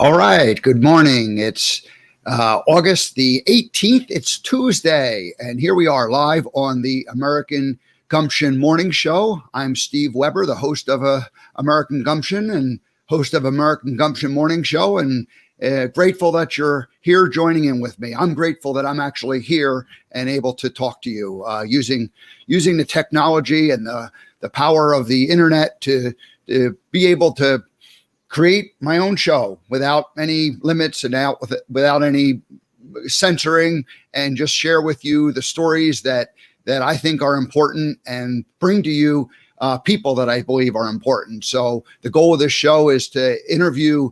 All right. Good morning. It's August the 18th. It's Tuesday. And here we are live on the American Gumption Morning Show. I'm Steve Weber, the host of American Gumption and host of American Gumption Morning Show. And grateful that you're here joining in with me. I'm grateful that I'm actually here and able to talk to you using the technology and the power of the internet to be able to create my own show without any limits and without any censoring, and just share with you the stories that I think are important and bring to you people that I believe are important. So the goal of this show is to interview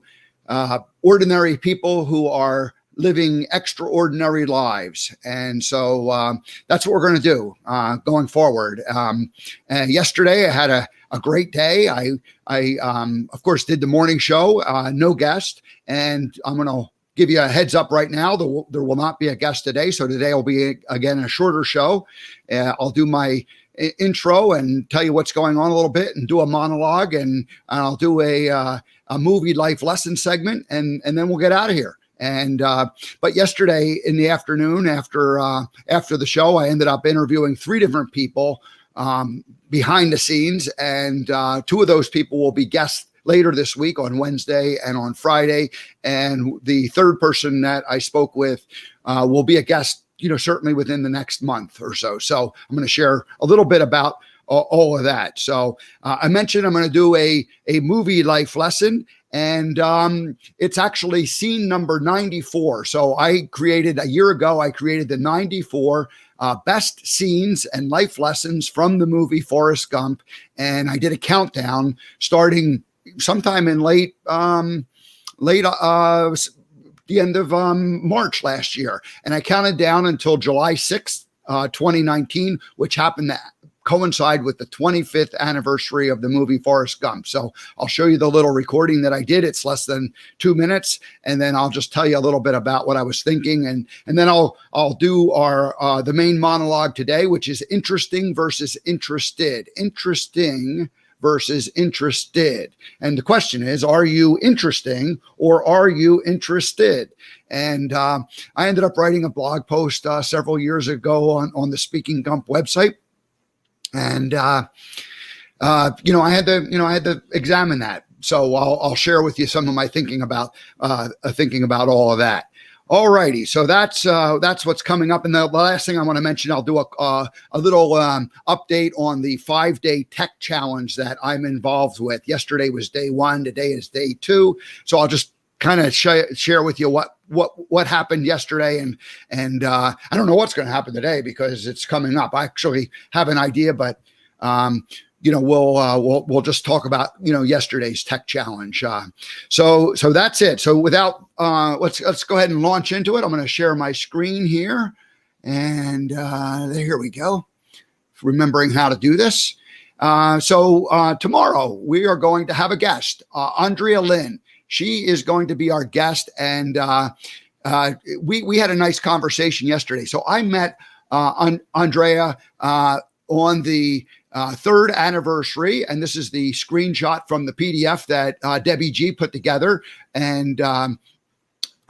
ordinary people who are living extraordinary lives. And so that's what we're going to do going forward. And yesterday I had a great day. I of course, did the morning show, no guest. And I'm going to give you a heads up right now. There will not be a guest today. So today will be, again, a shorter show. I'll do my intro and tell you what's going on a little bit and do a monologue. And I'll do a movie life lesson segment. And then we'll get out of here. And but yesterday in the afternoon, after the show, I ended up interviewing 3 different people behind the scenes, and 2 of those people will be guests later this week on Wednesday and on Friday. And the third person that I spoke with will be a guest, certainly within the next month or so. So I'm going to share a little bit about all of that. So I mentioned I'm going to do a movie life lesson. And it's actually scene number 94. So a year ago, I created the 94 best scenes and life lessons from the movie Forrest Gump. And I did a countdown starting sometime in the end of March last year. And I counted down until July 6th, 2019, which happened to coincide with the 25th anniversary of the movie Forrest Gump. So I'll show you the little recording that I did. It's less than 2 minutes. And then I'll just tell you a little bit about what I was thinking. And then I'll do the main monologue today, which is interesting versus interested. Interesting versus interested. And the question is, are you interesting or are you interested? And I ended up writing a blog post several years ago on the Speaking Gump website. And, I had to examine that. So I'll share with you some of my thinking about all of that. All righty. So that's what's coming up. And the last thing I want to mention, I'll do a little update on the 5-day tech challenge that I'm involved with. Yesterday was day 1. Today is day 2. So I'll just kind of share with you what happened yesterday, and I don't know what's going to happen today because it's coming up. I actually have an idea, but we'll just talk about yesterday's tech challenge. So that's it. So without let's go ahead and launch into it. I'm going to share my screen here, and here we go. Remembering how to do this. So tomorrow we are going to have a guest, Andrea Lynn. She is going to be our guest, and we had a nice conversation yesterday. So I met Andrea on the 3rd anniversary, and this is the screenshot from the PDF that Debbie G put together. And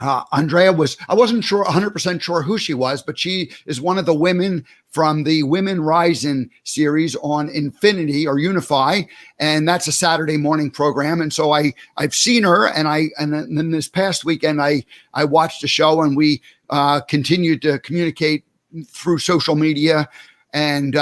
Andrea I wasn't 100% sure who she was, but she is one of the women from the Women Rising series on Infinity or Unify. And that's a Saturday morning program. And so I've seen her, and then this past weekend, I watched the show, and we continued to communicate through social media. And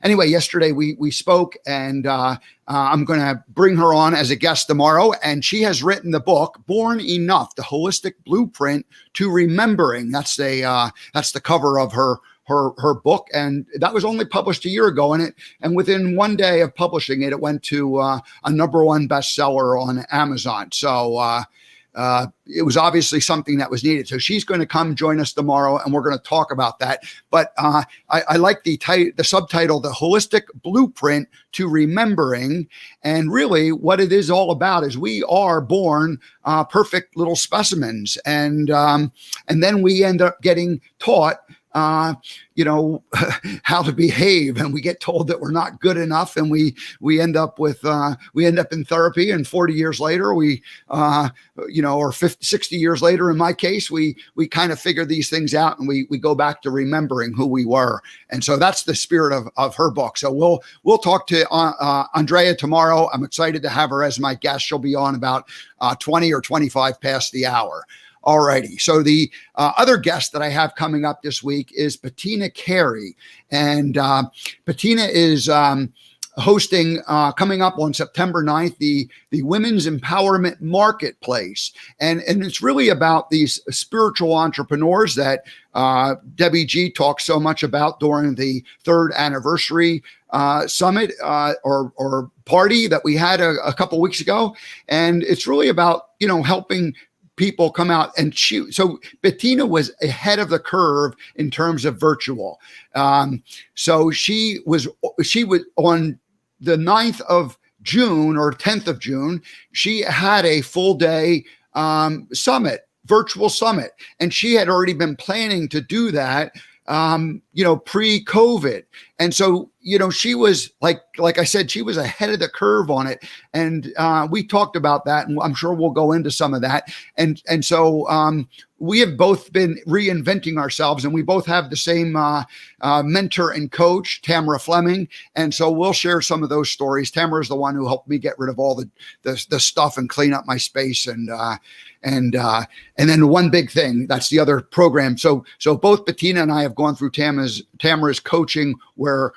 anyway, yesterday we spoke, and I'm going to bring her on as a guest tomorrow. And she has written the book, Born Enough, the Holistic Blueprint to Remembering. That's the cover of her book. And that was only published a year ago. And within 1 day of publishing it, it went to a #1 bestseller on Amazon. So it was obviously something that was needed. So she's going to come join us tomorrow, and we're going to talk about that. But I like the subtitle, The Holistic Blueprint to Remembering. And really what it is all about is we are born perfect little specimens. And then we end up getting taught how to behave, and we get told that we're not good enough, and we end up in therapy, and 40 years later or 50, 60 years later in my case, we kind of figure these things out, and we go back to remembering who we were. And so that's the spirit of her book. So we'll talk to Andrea tomorrow. I'm excited to have her as my guest. She'll be on about 20 or 25 past the hour. Alrighty. So the other guest that I have coming up this week is Bettina Carey. And Bettina is hosting coming up on September 9th, the Women's Empowerment Marketplace. And it's really about these spiritual entrepreneurs that Debbie G talks so much about during the third anniversary summit or party that we had a couple weeks ago. And it's really about, helping people come out and shoot. So Bettina was ahead of the curve in terms of virtual. So she was on the 9th of June or 10th of June, she had a full day virtual summit. And she had already been planning to do that, pre-COVID. And so, she was like I said, she was ahead of the curve on it. And we talked about that, and I'm sure we'll go into some of that. And so we have both been reinventing ourselves, and we both have the same mentor and coach, Tamara Fleming. And so we'll share some of those stories. Tamara is the one who helped me get rid of all the stuff and clean up my space. And then one big thing, that's the other program. So both Bettina and I have gone through Tamara's coaching, where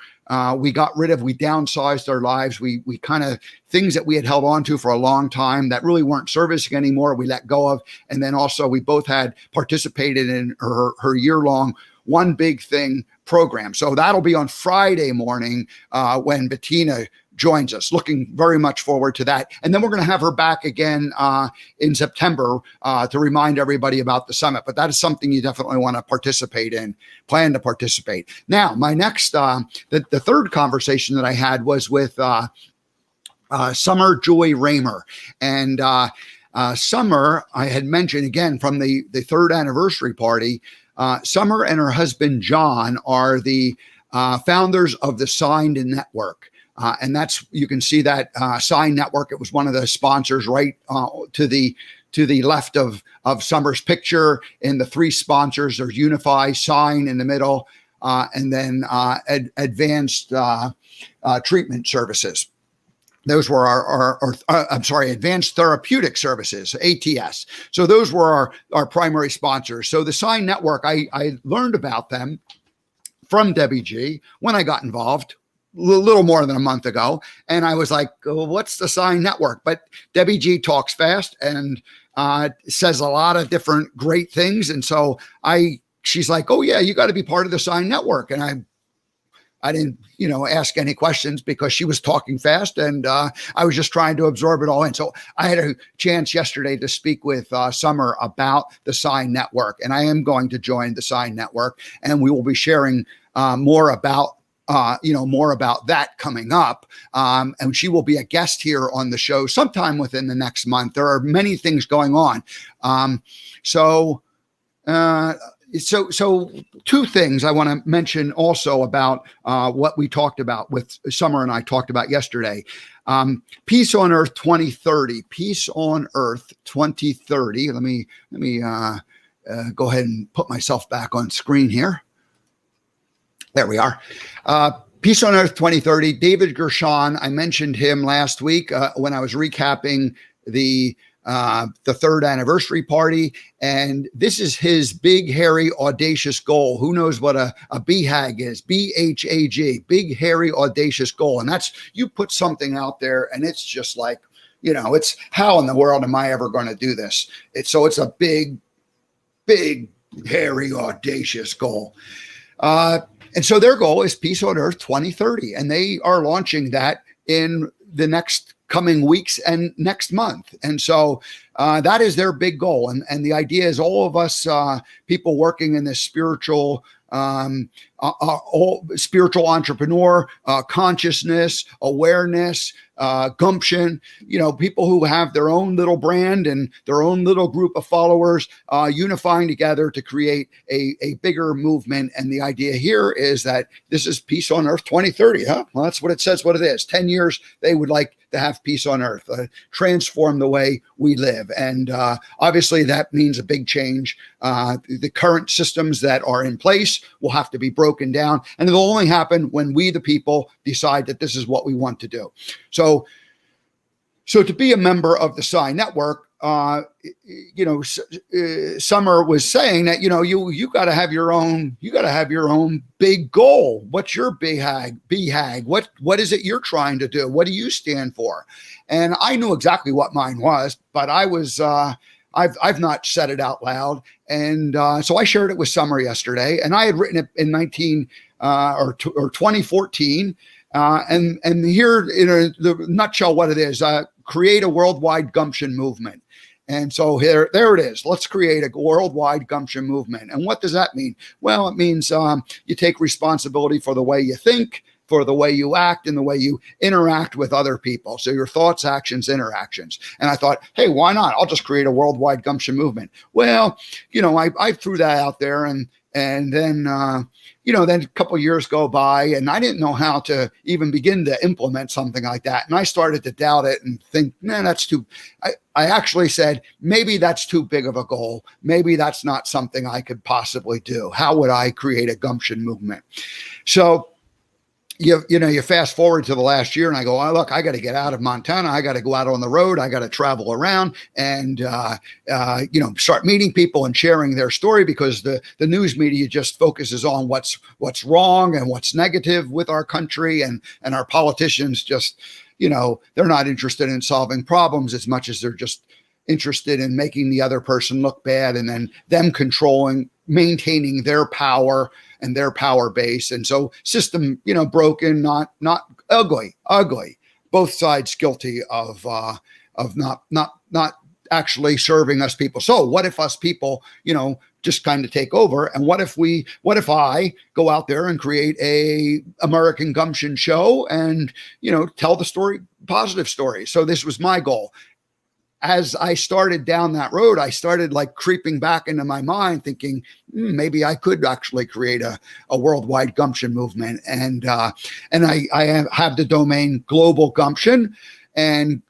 we downsized our lives. We kind of things that we had held on to for a long time that really weren't servicing anymore, we let go of. And then also we both had participated in her year-long One Big Thing program. So that'll be on Friday morning when Bettina joins us. Looking very much forward to that. And then we're going to have her back again in September to remind everybody about the summit. But that is something you definitely want to participate in, plan to participate. Now, my next, the third conversation that I had was with Summer Joy Raymer. And Summer, I had mentioned again from the third anniversary party, Summer and her husband, John, are the founders of the Signed Network. And that's, you can see that Sign Network. It was one of the sponsors right to the left of Summer's picture. And the three sponsors are Unify, Sign in the middle, and then Advanced Treatment Services. Those were our Advanced Therapeutic Services, ATS. So those were our primary sponsors. So the Sign Network, I learned about them from Debbie G when I got involved a little more than a month ago. And I was like, oh, what's the Sign Network? But Debbie G talks fast and says a lot of different great things. And so she's like, oh yeah, you got to be part of the Sign Network. And I didn't, ask any questions because she was talking fast, and I was just trying to absorb it all in. So I had a chance yesterday to speak with Summer about the Sign Network, and I am going to join the Sign Network, and we will be sharing more about that coming up. And she will be a guest here on the show sometime within the next month. There are many things going on. So two things I want to mention also about what we talked about with Summer and I talked about yesterday. Peace on Earth 2030. Peace on Earth 2030. Let me go ahead and put myself back on screen here. There we are. Peace on Earth 2030. David Gershon. I mentioned him last week when I was recapping the third anniversary party. And this is his big, hairy, audacious goal. Who knows what a BHAG is? BHAG, big, hairy, audacious goal. And that's, you put something out there and it's just like, it's how in the world am I ever going to do this? It's a big, big, hairy, audacious goal. And so their goal is Peace on Earth 2030. And they are launching that in the next coming weeks and next month. And so that is their big goal. And the idea is all of us people working in this spiritual all spiritual entrepreneur, consciousness, awareness, gumption, people who have their own little brand and their own little group of followers, unifying together to create a bigger movement. And the idea here is that this is Peace on Earth 2030. Well, that's what it says, what it is. 10 years, they would like to have peace on Earth, transform the way we live. And obviously that means a big change. The current systems that are in place will have to be broken down. And it'll only happen when we, the people, decide that this is what we want to do. So to be a member of the Psi Network, Summer was saying that, you got to have your own big goal. What's your BHAG? What is it you're trying to do? What do you stand for? And I knew exactly what mine was, but I've not said it out loud. And so I shared it with Summer yesterday, and I had written it in 2014. And here in the nutshell, what it is, create a worldwide gumption movement. And so there it is. Let's create a worldwide gumption movement. And what does that mean? Well, it means you take responsibility for the way you think, for the way you act, and the way you interact with other people. So your thoughts, actions, interactions. And I thought, hey, why not? I'll just create a worldwide gumption movement. Well, I threw that out there, and then then a couple of years go by, and I didn't know how to even begin to implement something like that. And I started to doubt it and think, man, that's too. I actually said, maybe that's too big of a goal. Maybe that's not something I could possibly do. How would I create a gumption movement? So you fast forward to the last year, and I go, oh, look, I got to get out of Montana. I got to go out on the road. I got to travel around and, start meeting people and sharing their story, because the news media just focuses on what's wrong and what's negative with our country. And our politicians just, they're not interested in solving problems as much as they're just interested in making the other person look bad, and then them maintaining their power and their power base. And so system, broken, not ugly. Both sides guilty of not actually serving us people. So what if us people, just kind of take over? And what if I go out there and create a American Gumption show and, tell the story, positive story? So this was my goal. As I started down that road, I started creeping back into my mind, thinking maybe I could actually create a worldwide gumption movement. And I have the domain Global Gumption. And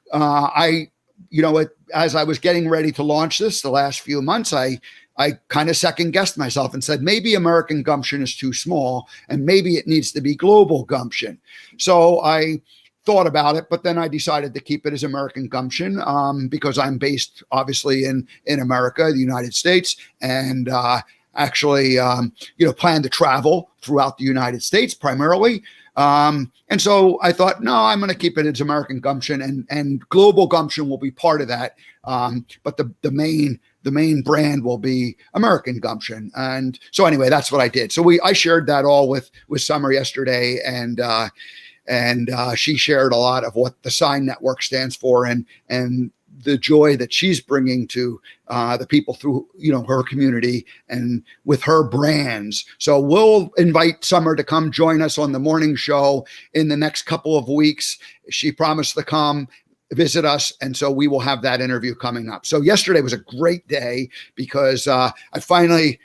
as I was getting ready to launch this the last few months, I kind of second guessed myself and said, maybe American Gumption is too small, and maybe it needs to be Global Gumption. So I thought about it, but then I decided to keep it as American Gumption, because I'm based obviously in America, the United States, and actually plan to travel throughout the United States primarily. And so I thought, no, I'm going to keep it as American Gumption, and Global Gumption will be part of that. But the main brand will be American Gumption. And so anyway, that's what I did. So I shared that all with Summer yesterday, and she shared a lot of what the Psi Network stands for, and the joy that she's bringing to the people through her community and with her brands. So we'll invite Summer to come join us on the morning show in the next couple of weeks. She promised to come visit us, and so we will have that interview coming up. So yesterday was a great day, because I finally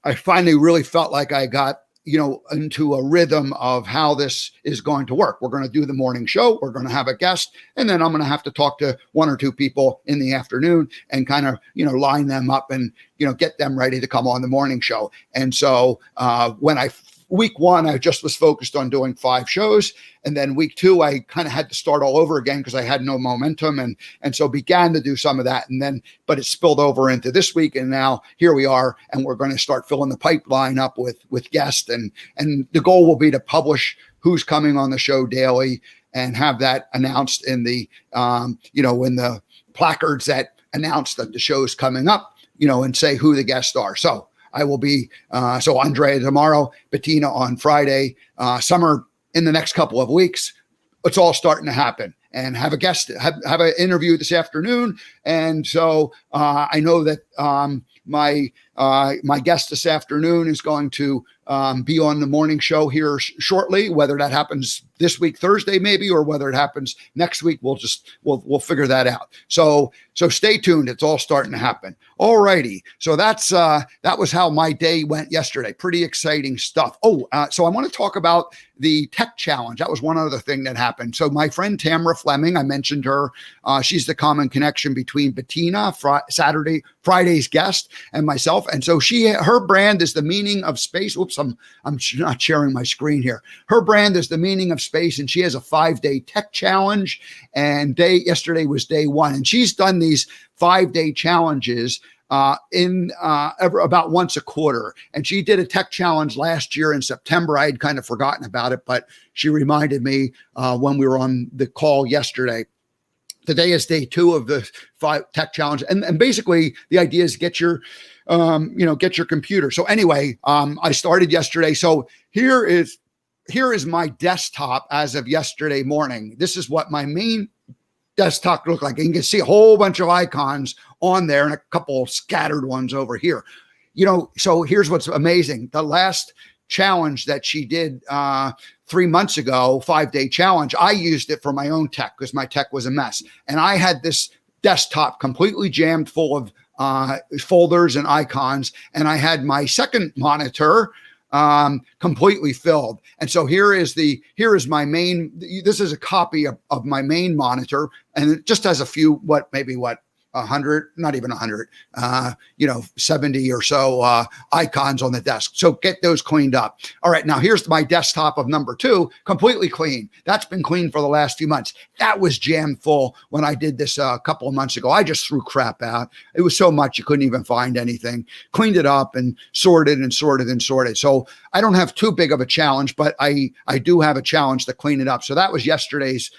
really felt like I got into a rhythm of how this is going to work. We're going to do the morning show. We're going to have a guest, and then I'm going to have to talk to one or two people in the afternoon and kind of, line them up and, get them ready to come on the morning show. And so week one, I just was focused on doing 5 shows. And then week 2, I kind of had to start all over again because I had no momentum. And so began to do some of that. But it spilled over into this week. And now here we are, and we're going to start filling the pipeline up with guests. And the goal will be to publish who's coming on the show daily and have that announced in the, in the placards that announce that the show's coming up, and say who the guests are. So I will be, so Andrea tomorrow, Bettina on Friday, Summer in the next couple of weeks. It's all starting to happen, and have a guest, have an interview this afternoon. And so I know that my My guest this afternoon is going to be on the morning show here shortly. Whether that happens this week, Thursday, maybe, or whether it happens next week, we'll figure that out. So stay tuned. It's all starting to happen. All righty. So that was how my day went yesterday. Pretty exciting stuff. So I want to talk about the tech challenge. That was one other thing that happened. So my friend Tamara Fleming, I mentioned her. She's the common connection between Bettina, Friday's guest, and myself. And so her brand is the meaning of space. Oops, I'm not sharing my screen here. Her brand is the meaning of space, and she has a 5-day tech challenge. And yesterday was day one, and she's done these 5-day challenges about once a quarter. And she did a tech challenge last year in September. I had kind of forgotten about it, but she reminded me when we were on the call yesterday. Today is day 2 of the 5 tech challenge. And basically the idea is get your computer. So anyway, I started yesterday. So here is my desktop as of yesterday morning. This is what my main desktop looked like. And you can see a whole bunch of icons on there and a couple scattered ones over here. So here's what's amazing. The last challenge that she did 3 months ago, 5-day challenge, I used it for my own tech because my tech was a mess. And I had this desktop completely jammed full of folders and icons. And I had my second monitor completely filled. And so here is my main, this is a copy of my main monitor, and it just has a few, maybe 100, not even 100, 70 or so icons on the desk. So get those cleaned up. All right, now here's my desktop of number 2, completely clean. That's been clean for the last few months. That was jammed full when I did this a couple of months ago. I just threw crap out. It was so much you couldn't even find anything. Cleaned it up and sorted and sorted and sorted. So I don't have too big of a challenge, but I do have a challenge to clean it up. So that was yesterday's.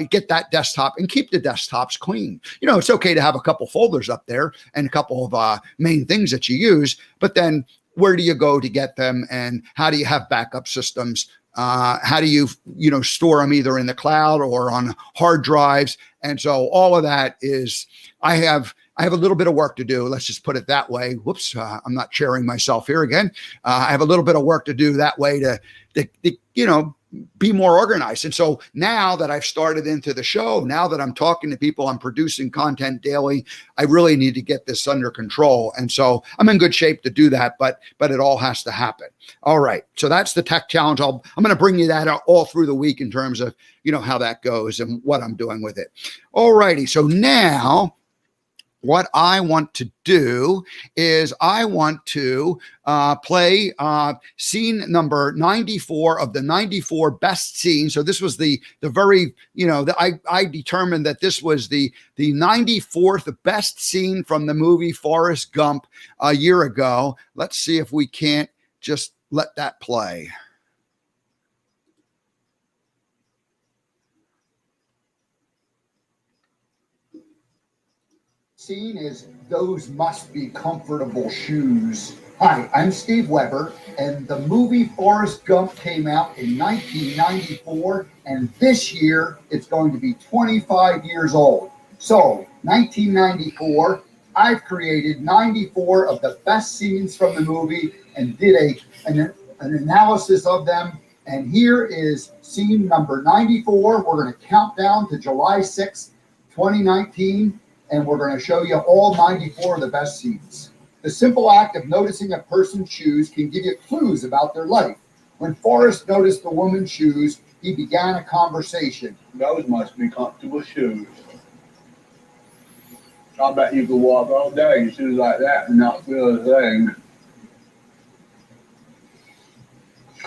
Get that desktop and keep the desktops clean. It's okay to have a couple folders up there and a couple of main things that you use, but then where do you go to get them, and how do you have backup systems? How do you store them either in the cloud or on hard drives? And so all of that is, I have a little bit of work to do. Let's just put it that way. Whoops, I'm not sharing myself here again. I have a little bit of work to do that way to be more organized. And so now that I've started into the show, now that I'm talking to people, I'm producing content daily, I really need to get this under control. And so I'm in good shape to do that, but it all has to happen. All right. So that's the tech challenge. I'm going to bring you that out all through the week in terms of, how that goes and what I'm doing with it. All righty. So now what I want to do is I want to play scene number 94 of the 94 best scenes. So this was the very, I determined that this was the 94th best scene from the movie Forrest Gump a year ago. Let's see if we can't just let that play. Scene is Those Must Be Comfortable Shoes. Hi, I'm Steve Weber, and the movie Forrest Gump came out in 1994, and this year it's going to be 25 years old. So, 1994, I've created 94 of the best scenes from the movie and did an analysis of them. And here is scene number 94. We're going to count down to July 6th, 2019. And we're going to show you all 94 of the best scenes. The simple act of noticing a person's shoes can give you clues about their life. When Forrest noticed the woman's shoes, he began a conversation. Those must be comfortable shoes. I bet you could walk all day in shoes like that and not feel a thing.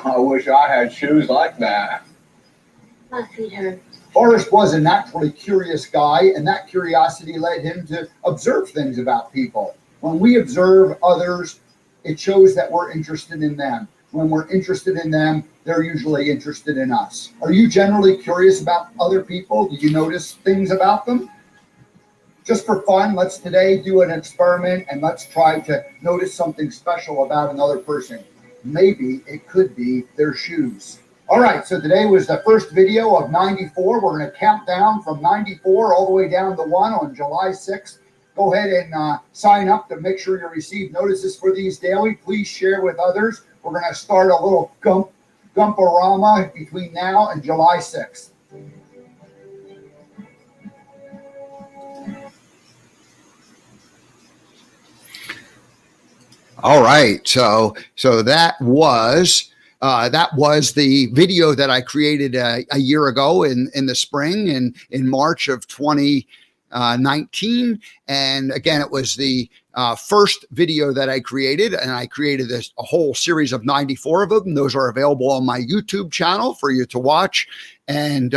I wish I had shoes like that. My feet hurt. Forrest was a naturally curious guy, and that curiosity led him to observe things about people. When we observe others, it shows that we're interested in them. When we're interested in them, they're usually interested in us. Are you generally curious about other people? Do you notice things about them? Just for fun, let's today do an experiment, and let's try to notice something special about another person. Maybe it could be their shoes. All right, so today was the first video of 94. We're going to count down from 94 all the way down to 1 on July 6th. go ahead and sign up to make sure you receive notices for these daily. Please share with others. We're going to start a little Gumporama between now and July 6th. All right, so that was the video that I created a year ago in the spring, in March of 2019, and again, it was the first video that I created, and I created a whole series of 94 of them. Those are available on my YouTube channel for you to watch. And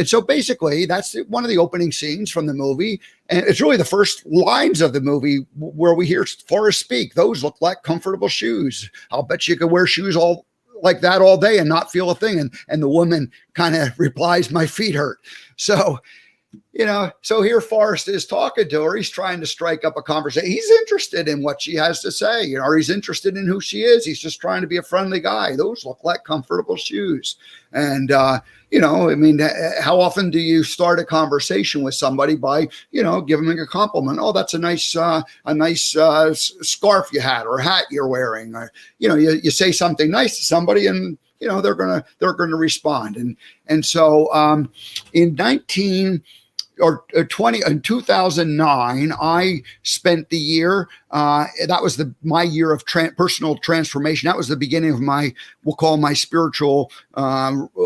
so basically, that's one of the opening scenes from the movie. And it's really the first lines of the movie where we hear Forrest speak. Those look like comfortable shoes. I'll bet you could wear shoes all like that all day and not feel a thing. And the woman kind of replies, my feet hurt. So, so here Forrest is talking to her. He's trying to strike up a conversation. He's interested in what she has to say, or he's interested in who she is. He's just trying to be a friendly guy. Those look like comfortable shoes. And, how often do you start a conversation with somebody by, giving them a compliment? Oh, that's a nice scarf you had, or hat you're wearing. Or, you say something nice to somebody, and they're gonna respond. And so in 2009, I spent the year, that was my year of personal transformation. That was the beginning of we'll call my spiritual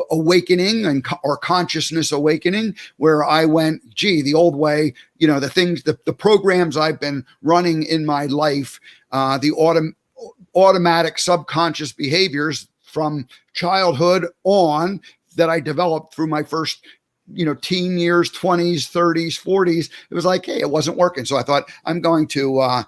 awakening or consciousness awakening, where I went, the old way, the programs I've been running in my life, the automatic subconscious behaviors from childhood on that I developed through my first teen years, 20s, 30s, 40s, it was like, hey, it wasn't working. So I thought, I'm going to,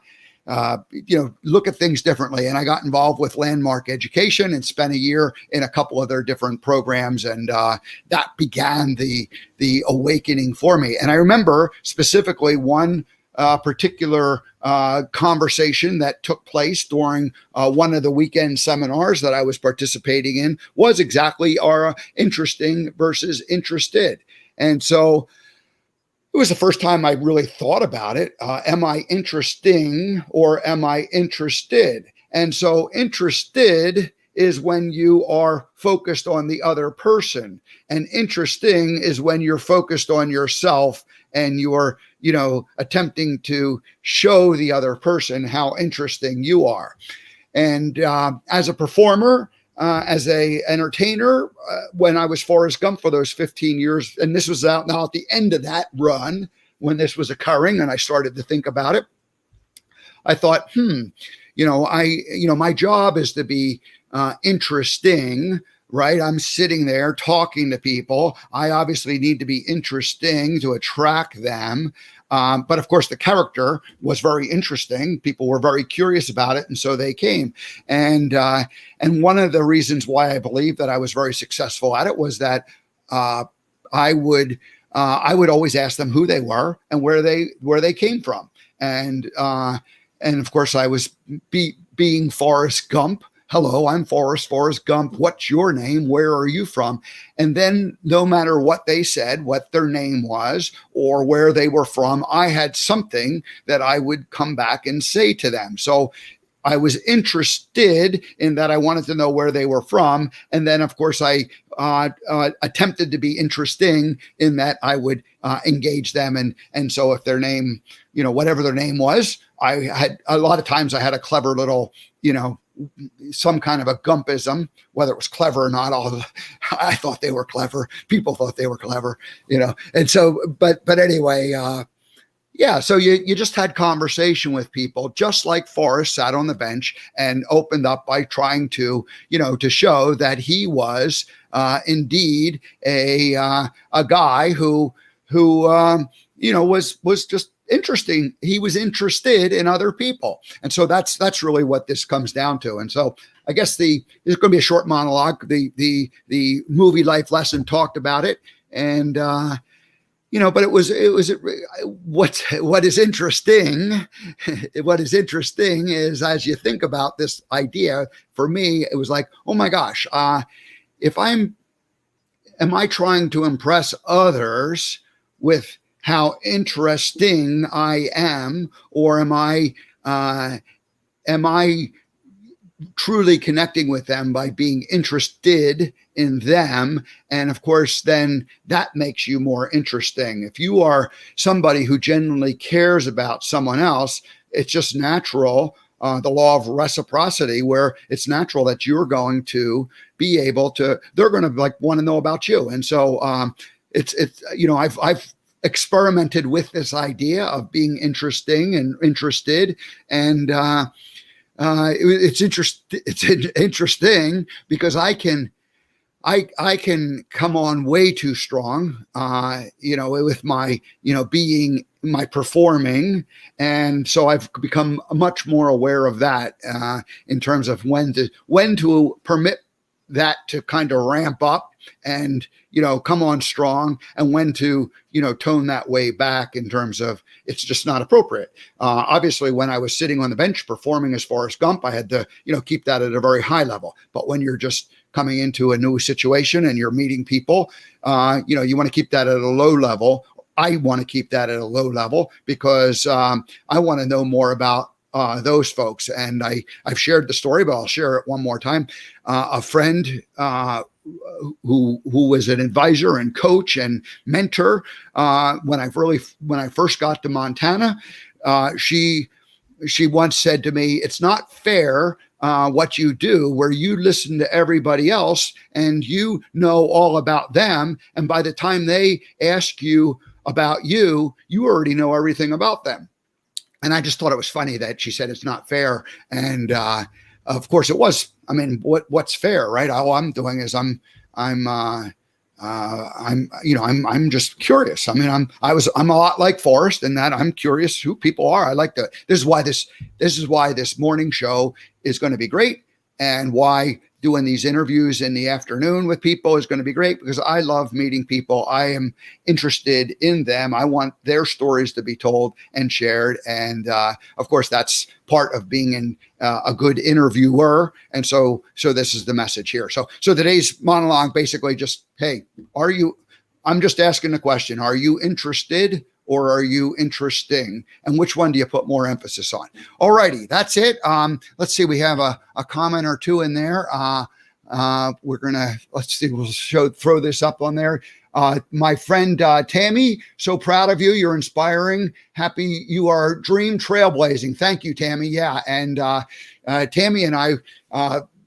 look at things differently. And I got involved with Landmark Education and spent a year in a couple of their different programs. And that began the awakening for me. And I remember specifically one particular conversation that took place during one of the weekend seminars that I was participating in was exactly our interesting versus interested. And so it was the first time I really thought about it. Am I interesting or am I interested? And so interested is when you are focused on the other person, and interesting is when you're focused on yourself and you're, attempting to show the other person how interesting you are. And as a performer, as a entertainer, when I was Forrest Gump for those 15 years, and this was out now at the end of that run when this was occurring, and I started to think about it, I thought, my job is to be interesting, right? I'm sitting there talking to people. I obviously need to be interesting to attract them. But of course, the character was very interesting. People were very curious about it, and so they came. And one of the reasons why I believe that I was very successful at it was that I would always ask them who they were and where they came from. And of course, I was being Forrest Gump. Hello, I'm Forrest Gump. What's your name? Where are you from? And then no matter what they said, what their name was, or where they were from, I had something that I would come back and say to them. So I was interested in that. I wanted to know where they were from. And then, of course, I attempted to be interesting in that I would engage them. And so if their name, whatever their name was, I had a lot of times I had a clever little, some kind of a Gumpism, whether it was clever or not. I thought they were clever. People thought they were clever, And so, but anyway, so you just had conversation with people, just like Forrest sat on the bench and opened up by trying to, to show that he was indeed a guy who was just interesting. He was interested in other people. And so that's really what this comes down to. And so I guess it's going to be a short monologue. The movie Life Lesson talked about it. And, but it was what is interesting is, as you think about this idea, for me, it was like, oh my gosh, am I trying to impress others with how interesting I am, or am I truly connecting with them by being interested in them? And of course, then that makes you more interesting. If you are somebody who genuinely cares about someone else, it's just natural, the law of reciprocity, where it's natural that you're going to be able to, they're going to like want to know about you. And so it's I've experimented with this idea of being interesting and interested, and it's interesting because I can come on way too strong, with my, being, my performing. And so I've become much more aware of that in terms of when to permit that to kind of ramp up and, come on strong, and when to, tone that way back in terms of it's just not appropriate. Obviously, when I was sitting on the bench performing as Forrest Gump, I had to, keep that at a very high level. But when you're just coming into a new situation and you're meeting people, you want to keep that at a low level. I want to keep that at a low level because I want to know more about those folks. And I've shared the story, but I'll share it one more time. A friend who was an advisor and coach and mentor when I first got to Montana, she once said to me, "It's not fair what you do, where you listen to everybody else and you know all about them, and by the time they ask you about you, you already know everything about them." And I just thought it was funny that she said it's not fair. And of course it was. I mean, what's fair, right? All I'm doing is I'm just curious. I mean, I'm a lot like Forrest in that I'm curious who people are. I like this is why this morning show is going to be great, and why doing these interviews in the afternoon with people is going to be great, because I love meeting people. I am interested in them. I want their stories to be told and shared. And of course, that's part of being a good interviewer. And so this is the message here. So today's monologue basically just, hey, I'm just asking the question, are you interested or are you interesting? And which one do you put more emphasis on? All righty, that's it. Let's see, we have a comment or two in there. We're gonna, let's see, we'll throw this up on there. My friend Tammy, so proud of you. You're inspiring. Happy you are dream trailblazing. Thank you, Tammy. Yeah, and Tammy and I,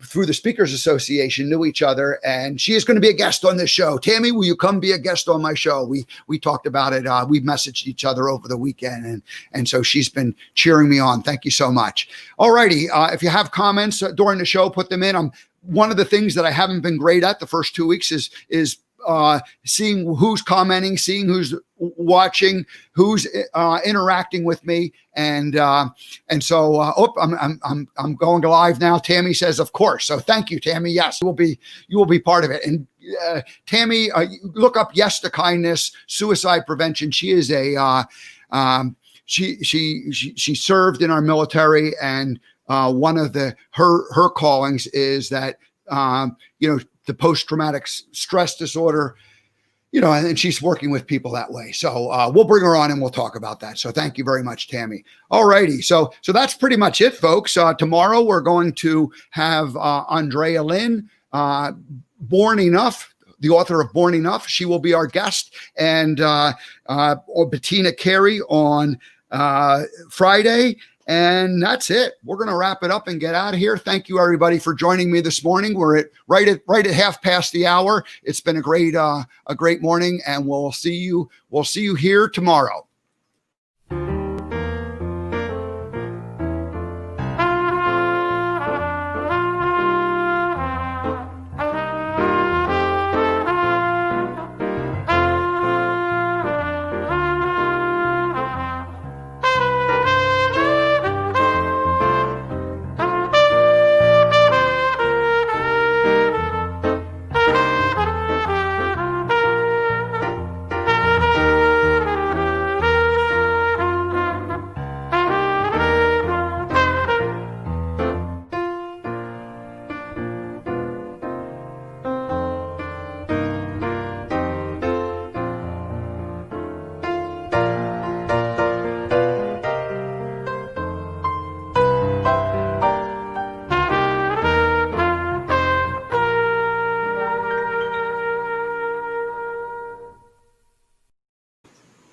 through the Speakers Association, knew each other, and she is going to be a guest on this show. Tammy, will you come be a guest on my show? We talked about it. We messaged each other over the weekend, and so she's been cheering me on. Thank you so much. All righty. If you have comments during the show, put them in. One of the things that I haven't been great at the first 2 weeks is seeing who's commenting, seeing who's watching, who's interacting with me, and so I'm going live now. Tammy says, "Of course." So thank you, Tammy. Yes, you will be part of it. And Tammy, look up Yes to Kindness Suicide Prevention. She is she served in our military, and one of her callings is that the post-traumatic stress disorder, and she's working with people that way. So we'll bring her on and we'll talk about that. So thank you very much, Tammy. All righty. So that's pretty much it, folks. Tomorrow we're going to have Andrea Lynn, Born Enough, the author of Born Enough. She will be our guest, and or Bettina Carey on Friday. And that's it. We're going to wrap it up and get out of here. Thank you, everybody, for joining me this morning. We're at right at half past the hour. It's been a great morning, and we'll see you here tomorrow.